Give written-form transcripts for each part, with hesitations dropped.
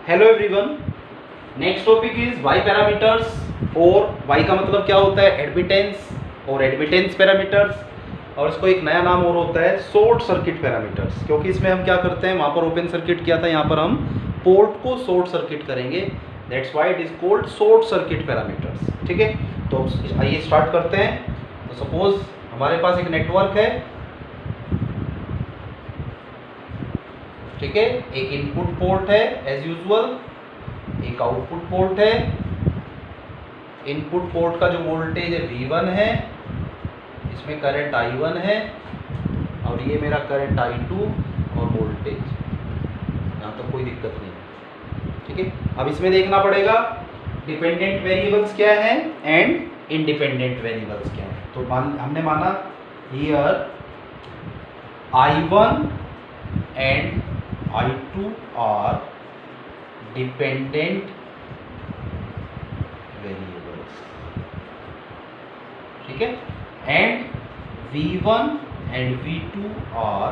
Hello everyone, next topic is Y parameters. और Y का मतलब क्या होता है? एडमिटेंस और एडमिटेंस पैरामीटर्स। और इसको एक नया नाम और होता है शॉर्ट सर्किट पैरामीटर्स, क्योंकि इसमें हम क्या करते हैं, वहाँ पर ओपन सर्किट किया था, यहाँ पर हम पोर्ट को शॉर्ट सर्किट करेंगे। That's why it is called short circuit parameters. ठीक है, तो आइए स्टार्ट करते हैं। तो सपोज हमारे पास एक नेटवर्क है, ठीक है, एक इनपुट पोर्ट है एज यूजुअल, एक आउटपुट पोर्ट है। इनपुट पोर्ट का जो वोल्टेज है V1 है, इसमें करंट I1 है और ये मेरा करंट I2 और वोल्टेज, यहाँ तक कोई दिक्कत नहीं। ठीक है, अब इसमें देखना पड़ेगा डिपेंडेंट वेरिएबल्स क्या हैं एंड इंडिपेंडेंट वेरिएबल्स क्या हैं। तो हमने माना here I1 and I2 are dependent variables, ठीक है, and V1 and V2 are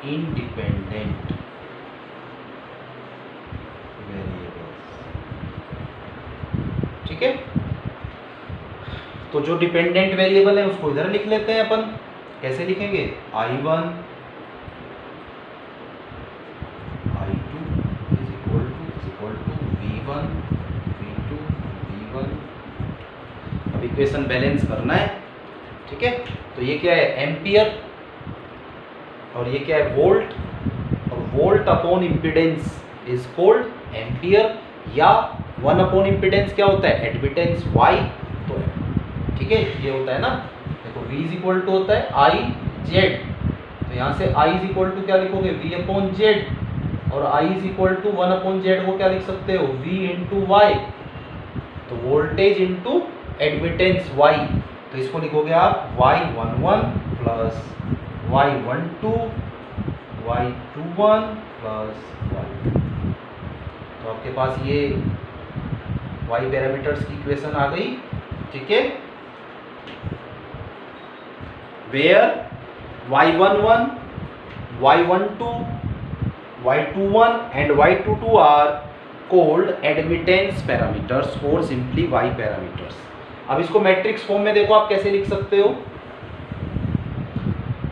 independent variables. ठीक है, तो जो डिपेंडेंट वेरिएबल है उसको इधर लिख लेते हैं अपन। कैसे लिखेंगे? I1 V1 V2 V1। अब इक्वेशन बैलेंस करना है। ठीक है, तो ये क्या है? एम्पियर, और ये क्या है? वोल्ट। और volt upon impedance is called ampere, या 1 अपॉन इम्पीडेंस क्या होता है? Admittance Y। तो ठीक है, ये होता है ना, देखो V इज इक्वल टू होता है I Z, तो यहाँ से I इज इक्वल टू क्या लिखोगे? V अपॉन Z, और I is equal to 1 upon Z को क्या लिख सकते हो? V into Y। तो वोल्टेज इंटू एडमिटेंस Y, तो इसको लिखोगे आप Y11 plus Y12 Y21 plus Y। तो आपके पास ये Y पैरामीटर्स की इक्वेशन आ गई। ठीक है, where Y11 Y12 Y21 and Y22 are called admittance parameters or simply Y parameters। अब इसको मैट्रिक्स फॉर्म में देखो आप कैसे लिख सकते हो।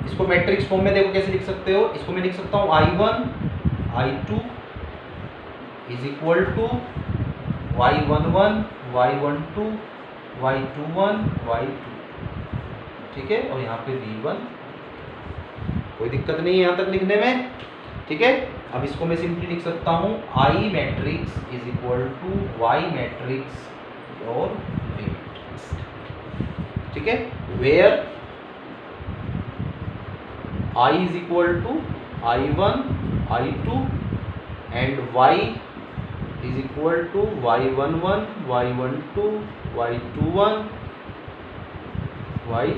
इसको मैट्रिक्स फॉर्म में देखो कैसे लिख सकते हो। इसको मैं लिख सकता हूँ I1 I2 is equal to Y11 Y12 Y21 Y2। ठीक है, और यहाँ पे V1, कोई दिक्कत नहीं है यहाँ तक लिखने में। ठीक है, अब इसको मैं सिंपली लिख सकता हूँ I matrix is equal to Y matrix और V मैट्रिक्स। ठीक है, where I is equal to I1 I2 and Y is equal to Y11 Y12 Y21 Y,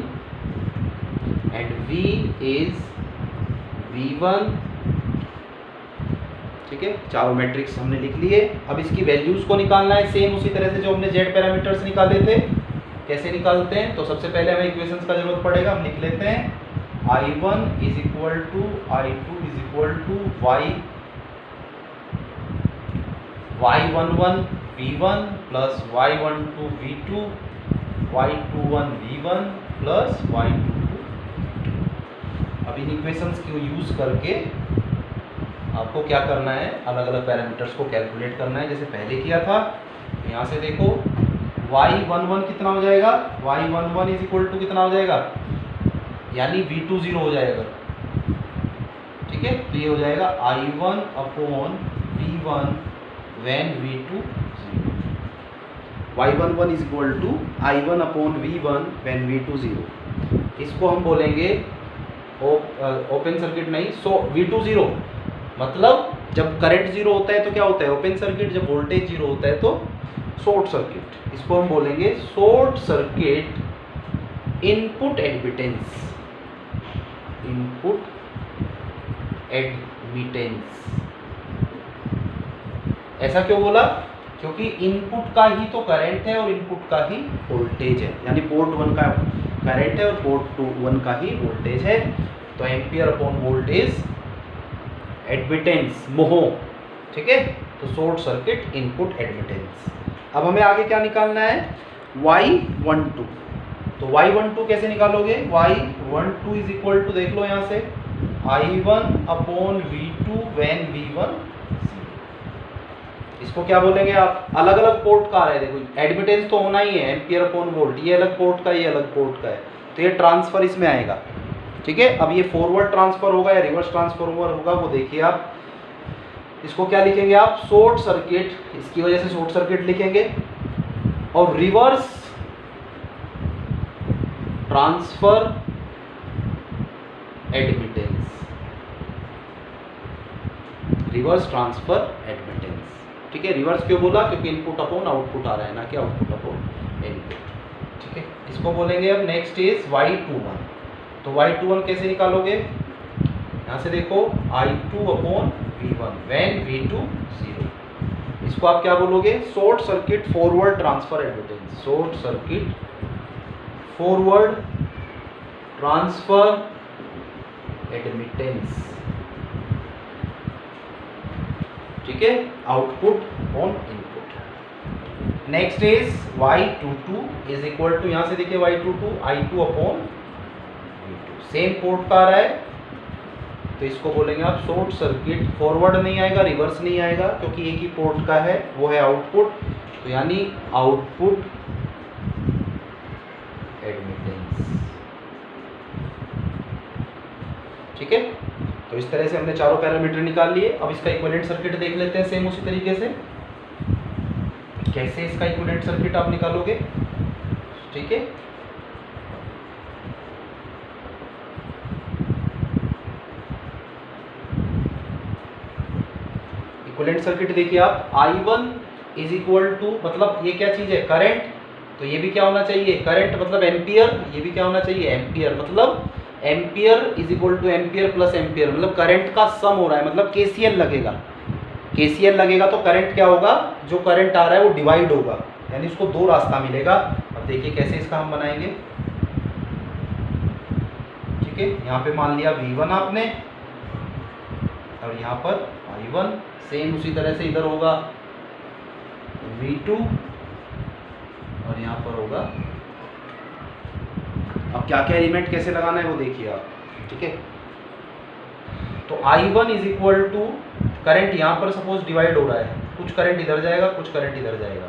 and V is V1। ठीक है, चारों मैट्रिक्स हमने लिख लिए। अब इसकी वैल्यूज को निकालना है, सेम उसी तरह से जो हमने Z पैरामीटर्स निकाले थे। कैसे निकालते हैं? तो सबसे पहले हमें इक्वेशंस का जरूरत पड़ेगा। हम लिख लेते हैं I1 is equal to I2 is equal to Y11 V1 plus Y12 V2 Y21 V1 plus Y22। अब इन इक्वेशंस को यूज करके आपको क्या करना है? अलग अलग पैरामीटर्स को कैलकुलेट करना है, जैसे पहले किया था। यहाँ से देखो Y11 कितना हो जाएगा? Y11 इज इक्वल टू कितना हो जाएगा? यानी V20 हो जाएगा। ठीक है, तो ये हो जाएगा I1 upon V1 when V2 0। Y11 is equal to I1 upon V1 when V2 0। इसको हम बोलेंगे ओपन सर्किट नहीं, सो V20 मतलब जब करंट जीरो होता है तो क्या होता है? Open circuit. जब वोल्टेज जीरो होता है तो शॉर्ट सर्किट। इसको हम बोलेंगे short circuit input admittance. Input admittance. ऐसा क्यों बोला? क्योंकि इनपुट का ही तो करंट है और इनपुट का ही वोल्टेज है, यानी पोर्ट 1 का करंट है और पोर्ट 1 का ही वोल्टेज है। तो एम्पियर अपॉन वोल्टेज एडमिटेंस मोह, ठीक है। तो शॉर्ट सर्किट इनपुट एडमिटेंस। अब हमें आगे क्या निकालना है, y12। तो y12 कैसे निकालोगे, y12 इज इक्वल टू, देख लो यहाँ से, I1 upon V2 when V1। इसको क्या बोलेंगे आप, अलग अलग पोर्ट का आ रहा है, देखो एडमिटेंस तो होना ही है, एम्पियर अपॉन वोल्ट, ये अलग पोर्ट का, ये अलग पोर्ट का है, तो ये ट्रांसफर इसमें आएगा, ठीक है। अब ये फॉरवर्ड ट्रांसफर होगा या रिवर्स ट्रांसफर होगा वो देखिए आप। इसको क्या लिखेंगे आप, शॉर्ट सर्किट, इसकी वजह से शॉर्ट सर्किट लिखेंगे, और reverse transfer admittance, reverse transfer admittance, ठीक है। रिवर्स क्यों बोला, क्योंकि इनपुट अपॉन आउटपुट आ रहा है, ना कि आउटपुट अपॉन इनपुट, ठीक है। इसको बोलेंगे अब नेक्स्ट इज y21। तो y21 कैसे निकालोगे, यहाँ से देखो I2 upon V1 when V2 0। इसको आप क्या बोलोगे, short circuit forward transfer admittance, short circuit forward transfer admittance, ठीक है, output on input. Next is y22 is equal to, यहाँ से देखिए y22 I2 upon V2, same port का आ रहा है, तो इसको बोलेंगे आप शॉर्ट सर्किट, फॉरवर्ड नहीं आएगा, रिवर्स नहीं आएगा, क्योंकि एक ही पोर्ट का है, वो है आउटपुट, तो यानी आउटपुट एडमिटेंस, ठीक है। तो इस तरह से हमने चारों पैरामीटर निकाल लिए। अब इसका इक्विवेलेंट सर्किट देख लेते हैं सेम उसी तरीके से, कैसे इसका इक्विवेलेंट सर्किट आप निकालोगे, ठीक है। इक्विवेलेंट सर्किट देखिए आप, I1 इज इक्वल टू, मतलब ये क्या चीज है, करंट, तो ये भी क्या होना चाहिए, करंट मतलब एम्पियर, ये भी क्या होना चाहिए, एम्पियर, मतलब ampere is equal two ampere plus ampere, मतलब करंट का सम हो रहा है, मतलब KCL लगेगा, KCL लगेगा तो करंट क्या होगा, जो करंट आ रहा है वो डिवाइड होगा, यानी इसको दो रास्ता मिलेगा। अब देखिए कैसे इसका हम बनाएंगे, ठीक है। यहाँ पे मान लिया V1 आपने, और यहाँ पर I1, सेम उसी तरह से इधर होगा V2, और यहाँ पर होगा, अब क्या क्या एलिमेंट कैसे लगाना है वो देखिए आप, ठीक है। तो I1 is equal to, current यहाँ पर सपोज डिवाइड हो रहा है, कुछ करंट इधर जाएगा, कुछ करंट इधर जाएगा,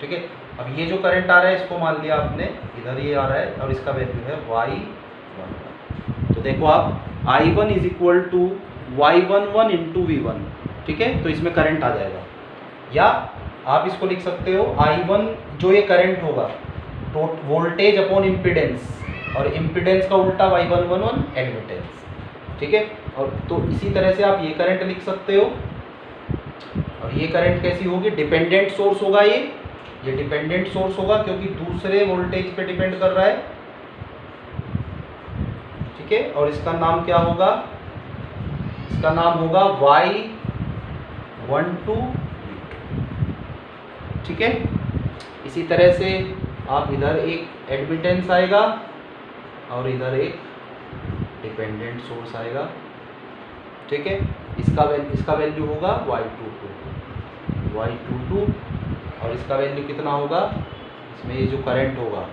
ठीक है। अब ये जो करंट आ रहा है इसको मान लिया आपने, इधर ये आ रहा है, और इसका वैल्यू है y11। तो देखो आप, I1 is equal to y11 into V1, ठीक है, तो इसमें करंट आ जाएगा। या आप इसको लिख सकते हो I1, जो ये करंट होगा, तो वोल्टेज अपॉन इम्पीडेंस, और इम्पीडेंस का उल्टा y11 एडमिटेंस, ठीक है। और तो इसी तरह से आप ये करंट लिख सकते हो, और ये करंट कैसी होगी, डिपेंडेंट सोर्स होगा, ये डिपेंडेंट सोर्स होगा, क्योंकि दूसरे वोल्टेज पे डिपेंड कर रहा है, ठीक है। और इसका नाम क्या होगा, इसका नाम होगा y12, ठीक है। इसी तरह से आप इधर एक एडमिटेंस आएगा, और इधर एक डिपेंडेंट सोर्स आएगा, ठीक है। इसका वैल्यू होगा y22, और इसका वैल्यू कितना होगा, इसमें ये जो करंट होगा,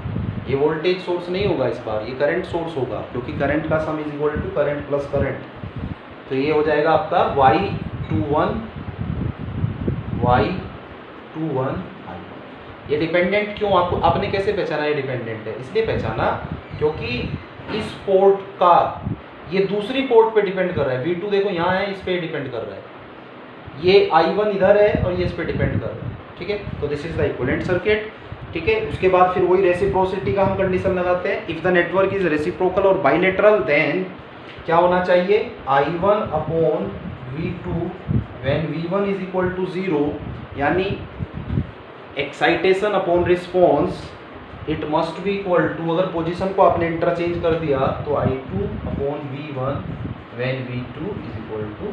ये वोल्टेज सोर्स नहीं होगा इस बार, ये करंट सोर्स होगा, क्योंकि करंट का sum is equal to current plus current, तो ये हो जाएगा आपका y21 ये डिपेंडेंट क्यों, आपने कैसे पहचाना ये डिपेंडेंट है, इसलिए पहचाना क्योंकि इस पोर्ट का, ये दूसरी पोर्ट पे डिपेंड कर रहा है, V2 देखो यहाँ है, इस पे डिपेंड कर रहा है, ये I1 इधर है और ये इस पे डिपेंड कर रहा है, ठीक है। तो this is the equivalent circuit, ठीक है। उसके बाद फिर वही रेसिप्रोसिटी का हम कंडीशन लगाते हैं, if the network is reciprocal और बाइलेटरल, देन क्या होना चाहिए, I1 upon V2 when V1 is equal to 0, यानी excitation upon response, it must be equal to, अगर पोजीशन को आपने इंटरचेंज कर दिया तो I2 upon V1 when V2 is equal to 0,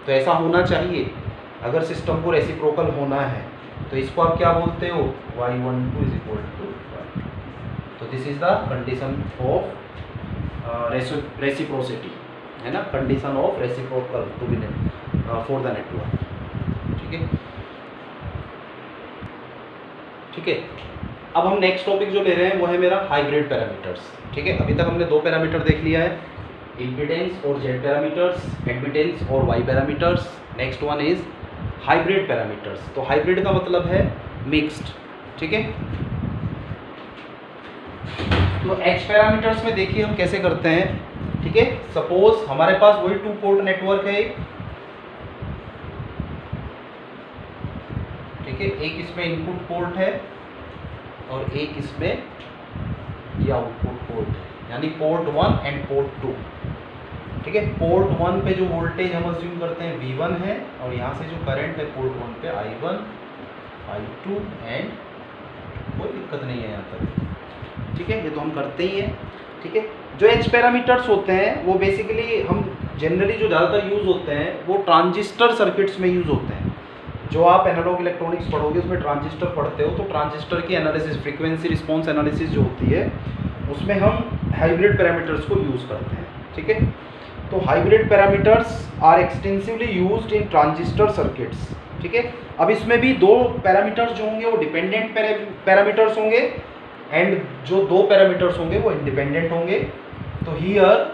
तो ऐसा होना चाहिए अगर सिस्टम को रेसिप्रोकल होना है। तो इसको आप क्या बोलते हो, y12 is equal to y2। तो this is the condition of reciprocity, है ना, condition of reciprocal to be for the network, ठीक है। ठीक है। अब हम नेक्स्ट टॉपिक जो ले रहे हैं वो है मेरा हाइब्रिड पैरामीटर्स। ठीक है, अभी तक हमने दो पैरामीटर देख लिया है, इम्पीडेंस और जेड पैरामीटर्स, एडमिटेंस और Y parameters. Next one is hybrid parameters. तो हाइब्रिड का मतलब है मिक्स्ड। ठीक है, तो एच पैरामीटर्स में देखिए हम कैसे करते हैं। ठीक है, सपोज हमारे पास वही 2 पोर्ट नेटवर्क है, ठीक है, एक इसमें इनपुट पोर्ट है और एक इसमें ये आउटपुट पोर्ट है, यानी पोर्ट 1 एंड पोर्ट 2। ठीक है, पोर्ट 1 पे जो वोल्टेज हम अज्यूम करते हैं V1 है, और यहाँ से जो करंट है पोर्ट 1 पे I1, I2 एंड कोई दिक्कत नहीं है यहाँ तक। ठीक है, ये तो हम करते ही हैं। ठीक है, जो एच पैरामीटर्स होते हैं वो बेसिकली हम जनरली जो ज़्यादातर यूज़ होते हैं वो ट्रांजिस्टर सर्किट्स में यूज़ होते हैं। जो आप एनालॉग इलेक्ट्रॉनिक्स पढ़ोगे उसमें ट्रांजिस्टर पढ़ते हो, तो ट्रांजिस्टर की एनालिसिस, फ्रीक्वेंसी रिस्पॉन्स एनालिसिस जो होती है उसमें हम हाइब्रिड पैरामीटर्स को यूज़ करते हैं। ठीक है, तो hybrid parameters are extensively used in transistor circuits. ठीक है, अब इसमें भी दो पैरामीटर्स जो होंगे वो डिपेंडेंट पैरामीटर्स होंगे एंड जो दो पैरामीटर्स होंगे वो इंडिपेंडेंट होंगे। तो here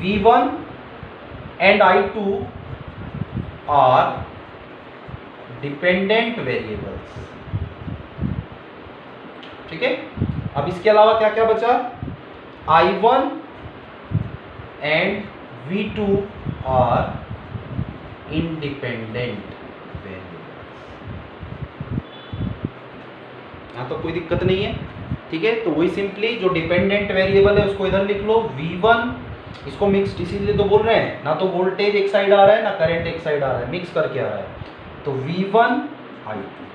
V1 and I2 are dependent variables. ठीक है, अब इसके अलावा क्या क्या बचा, I1 and V2 are independent variables. यहाँ तो कोई दिक्कत नहीं है। ठीक है, तो वही सिंपली जो डिपेंडेंट वेरिएबल है उसको इधर लिख लो V1, इसको मिक्स्ड इसीलिए तो बोल रहे हैं, ना तो वोल्टेज एक साइड आ रहा है ना करंट एक साइड आ रहा है, मिक्स करके आ रहा है। तो V1 I2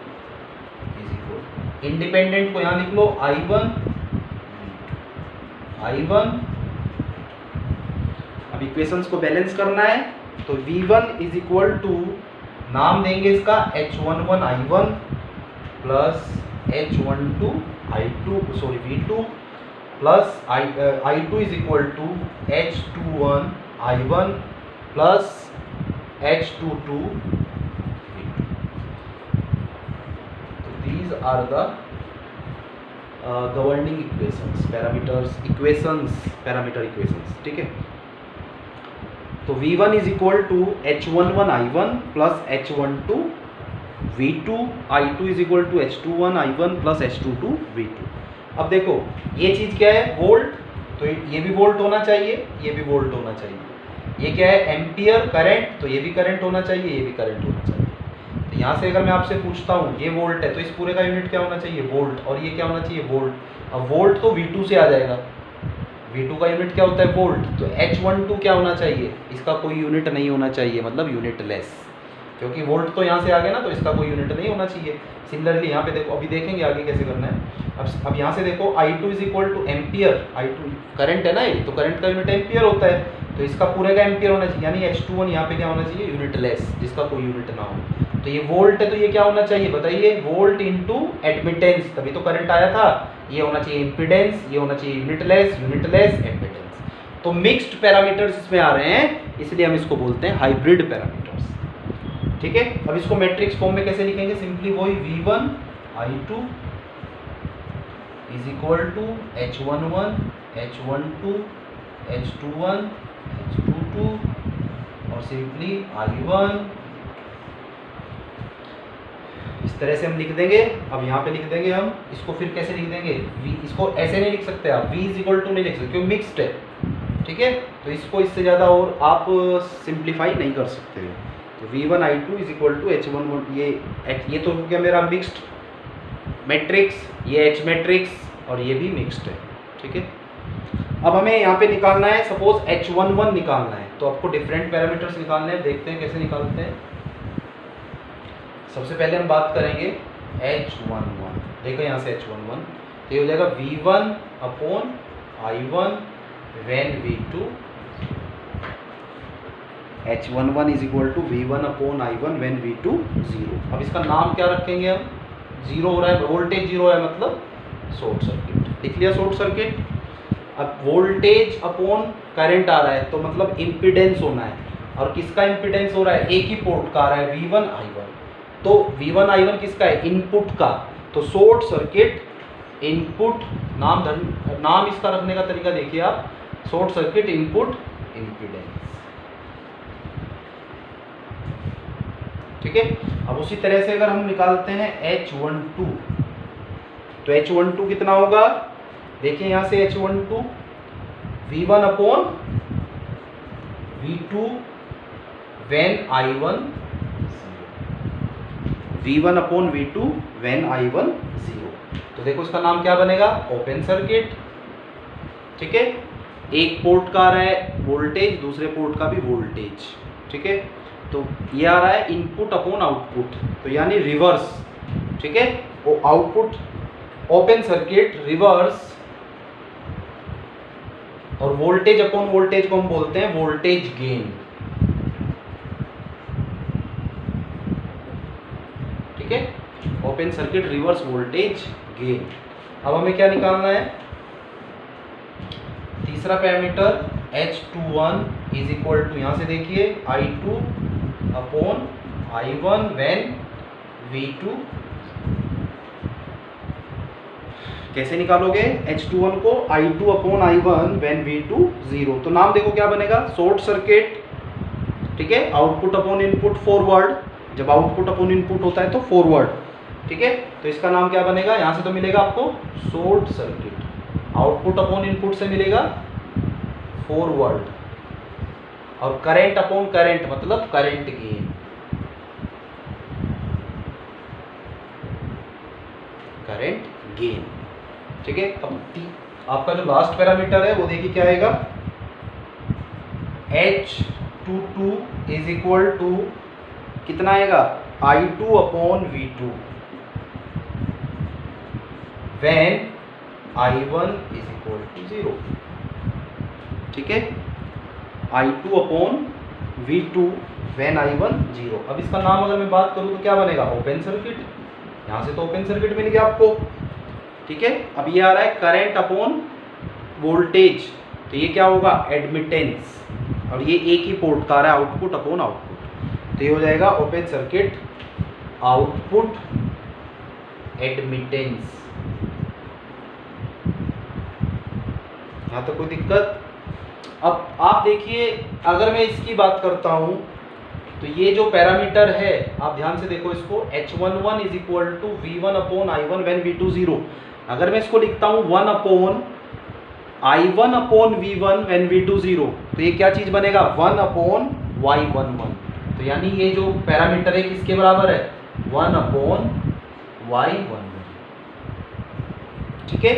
is equal, independent को यहाँ लिख लो I1 I1। अब इक्वेशंस को बैलेंस करना है, तो V1 इज इक्वल टू, नाम देंगे इसका H11 I1 plus H12 I2, sorry V2 plus I2 is equal to H21 I1 plus H22 V2। तो these are the governing equations, parameter equations. ठीक है, तो V1 is equal to H11 I1 plus H12 V2, I2 is equal to H21 I1 plus H22 V2। अब देखो ये चीज़ क्या है, volt, तो ये भी वोल्ट होना चाहिए, ये भी वोल्ट होना चाहिए। ये क्या है, एम्पियर करंट, तो ये भी करंट होना चाहिए, ये भी करंट होना चाहिए। तो यहाँ से अगर मैं आपसे पूछता हूँ ये वोल्ट है, तो इस पूरे का यूनिट क्या होना चाहिए, वोल्ट, और ये क्या होना चाहिए, वोल्ट। अब वोल्ट तो V2 से आ जाएगा, V2 का यूनिट क्या होता है, वोल्ट। तो H12 क्या होना चाहिए, इसका कोई यूनिट नहीं होना चाहिए, मतलब यूनिट लेस, क्योंकि वोल्ट तो यहाँ से आ गया ना, तो इसका कोई यूनिट नहीं होना चाहिए। सिमिलरली यहाँ पे देखो, अभी देखेंगे आगे कैसे करना है। अब यहाँ से देखो I2 is equal two ampere, I2 current है ना ये, तो करंट का यूनिट एम्पियर होता है, तो इसका पूरे का एम्पियर होना चाहिए, यानी H21 यहाँ पे क्या होना चाहिए, यूनिट लेस, जिसका कोई यूनिट ना हो। तो ये वोल्ट है, तो ये क्या होना चाहिए बताइए, वोल्ट इनटू एडमिटेंस, तभी तो करंट आया था। ये होना चाहिए इम्पीडेंस, ये होना चाहिए यूनिट लेस एडमिटेंस। तो मिक्स्ड पैरामीटर्स इसमें आ रहे हैं, इसलिए हम इसको बोलते हैं हाइब्रिड पैरामीटर्स। ठीक है, अब इसको मैट्रिक्स फॉर्म में कैसे लिखेंगे, सिंपली वही V1 I2 is equal to H11 H12 H21 H22 और सिंपली I1, इस तरह से हम लिख देंगे। अब यहाँ पे लिख देंगे हम इसको, फिर कैसे लिख देंगे, V, इसको ऐसे नहीं लिख सकते आप, V इज इक्वल टू नहीं लिख सकते क्योंकि मिक्स्ड है। ठीक है, तो इसको इससे ज़्यादा और आप सिंप्लीफाई नहीं कर सकते हो। तो V1 I2 is equal to H11, ये तो क्या मेरा मिक्स्ड मैट्रिक्स, ये H मैट्रिक्स और ये भी मिक्स्ड है। ठीक है, अब हमें यहाँ पे निकालना है, सपोज H11 निकालना है, तो आपको डिफरेंट पैरामीटर्स निकालने हैं, देखते हैं कैसे निकालते हैं। सबसे पहले हम बात करेंगे H11, देखो यहाँ से H11, तो ये हो जाएगा V1 upon I1 when V2, H11 is equal to V1 upon I1 when V2 0। अब इसका नाम क्या रखेंगे हम, जीरो हो रहा है, वोल्टेज जीरो है मतलब शॉर्ट सर्किट, लिख लिया शॉर्ट सर्किट। अब वोल्टेज अपॉन करंट आ रहा है, तो मतलब इम्पीडेंस होना है, और किसका इम्पीडेंस हो रहा है, एक ही पोर्ट का आ रहा है V1 I1, तो V1 I1 किसका है, इनपुट का, तो शॉर्ट सर्किट इनपुट नाम इसका रखने का तरीका देखिए आप, शॉर्ट सर्किट इनपुट इम्पीडेंस। ठीक है। अब उसी तरह से अगर हम निकालते हैं H12, तो H12 कितना होगा, देखिए यहां से H12 V1 upon V2 when I1 V1 upon V2 when I1 0। तो देखो इसका नाम क्या बनेगा, ओपन सर्किट। ठीक है, एक पोर्ट का आ रहा है वोल्टेज, दूसरे पोर्ट का भी वोल्टेज। ठीक है, तो ये आ रहा है इनपुट अपॉन आउटपुट, तो यानी रिवर्स। ठीक है, वो आउटपुट ओपन सर्किट रिवर्स, और वोल्टेज अपॉन वोल्टेज को हम बोलते हैं वोल्टेज गेन। ठीक है, open circuit reverse voltage gain. अब हमें क्या निकालना है, तीसरा parameter H21 is equal to, यहां से देखिए I2 upon I1 when V2। कैसे निकालोगे H21 को, I2 upon I1 when V2 0। तो नाम देखो क्या बनेगा, शॉर्ट सर्किट। ठीक है, आउटपुट अपॉन इनपुट फॉरवर्ड, जब आउटपुट अपॉन इनपुट होता है तो फॉरवर्ड। ठीक है, तो इसका नाम क्या बनेगा, यहां से तो मिलेगा आपको short circuit, output upon input से मिलेगा फॉरवर्ड, और करंट अपॉन करंट मतलब करंट गेन, करंट गेन। ठीक है, अब आपका जो लास्ट पैरामीटर है वो देखिए क्या आएगा, H22 इज इक्वल टू कितना आएगा, I2 upon V2 when I1 is equal to 0। ठीक है, I2 upon V2 when I1 0। अब इसका नाम अगर मैं बात करूं तो क्या बनेगा, ओपन सर्किट। यहां से तो ओपन सर्किट मिल गया आपको। ठीक है, अब ये आ रहा है करंट अपॉन वोल्टेज, तो ये क्या होगा, एडमिटेंस, और ये एक ही पोर्ट का आ रहा है, आउटपुट अपॉन आउटपुट, तो ये हो जाएगा ओपन सर्किट आउटपुट एडमिटेंस। यहाँ तक कोई दिक्कत। अब आप देखिए, अगर मैं इसकी बात करता हूं तो ये जो पैरामीटर है आप ध्यान से देखो इसको, H11 is equal to V1 upon I1 when V2 0। अगर मैं इसको लिखता हूं 1 upon I1 upon V1 when V2 0, तो ये क्या चीज बनेगा, 1 अपॉन Y11। तो यानी ये जो पैरामीटर है किसके बराबर है, 1 अपॉन Y11। ठीक है,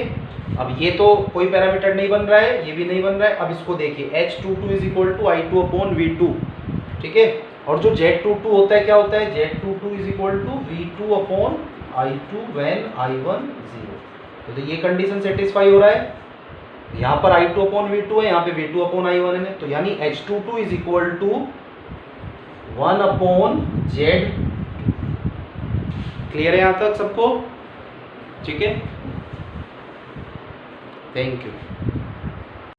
अब ये तो कोई पैरामीटर नहीं बन रहा है, ये भी नहीं बन रहा है। अब इसको देखिए H22 is equal to I2 upon V2। ठीक है, और जो Z22 होता है क्या होता है, Z22 is equal to V2 upon I2 when I1 0। तो ये कंडीशन सेटिस्फाई हो रहा है, यहाँ पर I2 अपॉन V2 है, यहाँ पे V2 अपॉन I1 है, तो यानी H22 is equal to 1 upon Z। Clear है यहाँ तक सबको? ठीक है, थैंक यू।